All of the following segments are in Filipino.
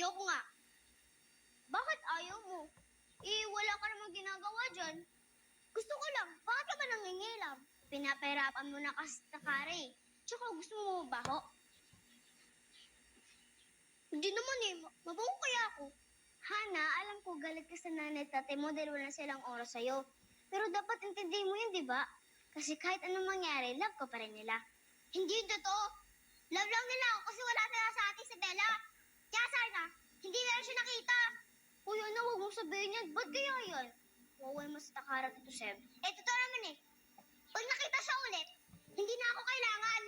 Ayoko nga. Bakit ayaw mo? Wala ka namang ginagawa dyan. Gusto ko lang, bakit ka ba nangingilam? Pinapahirapan mo na kasi sa kare. Tsaka gusto mo mabaho? Hindi naman mabaho kaya ako. Hana, alam ko galit ka sa nanay at tate mo dahil wala silang oras sa'yo. Pero dapat intindihin mo yun, di ba? Kasi kahit anong mangyari, love ka pa rin nila. Hindi yun totoo. Love lang nila ako kasi wala sila sa ating si Bella. Kaya sana, hindi na siya nakita. Uy, ano, huwag mong sabihin yan. Ba't kaya yan? Huwag mo sa takarat ito, Seb. Totoo naman eh. Pag nakita siya ulit, hindi na ako kailangan.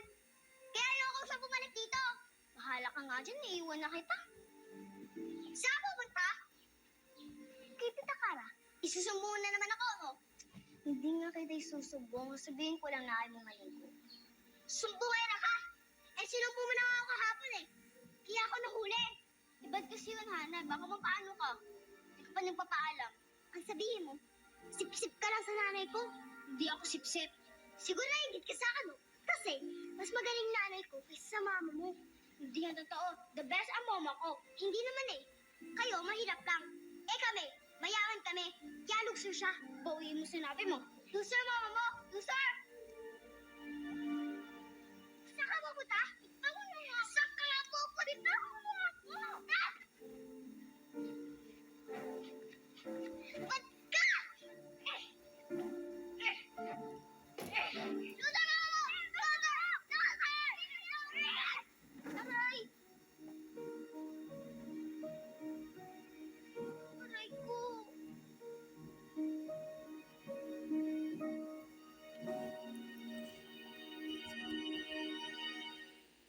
Kaya ayoko siya bumalik dito. Bahala ka nga dyan, iiwan na kita. Saan pupunta? Kay Tita Kara. Isusumbong na naman ako, no? Hindi nga kita isusumbong. Sabihin ko lang na ayaw mong maligo. Sumbungin na ka! Sinumbong mo na ako kahapon eh. Kaya ako nahuli. Ba't kasi yun, Hana? Baka mapaano ka? Hindi ka pa nagpapaalam. Ang sabihin mo, sip-sip ka lang sa nanay ko. Hindi ako sip-sip. Siguro naingit ka sa akin, no? Kasi, mas magaling nanay ko kaysa sa mama mo. Hindi nga totoo. The best ang mama ko. Hindi naman eh. Kayo, mahirap lang. Kami, mayaman kami. Kaya luxur siya. Bawiin mo sinabi mo. Luxur mama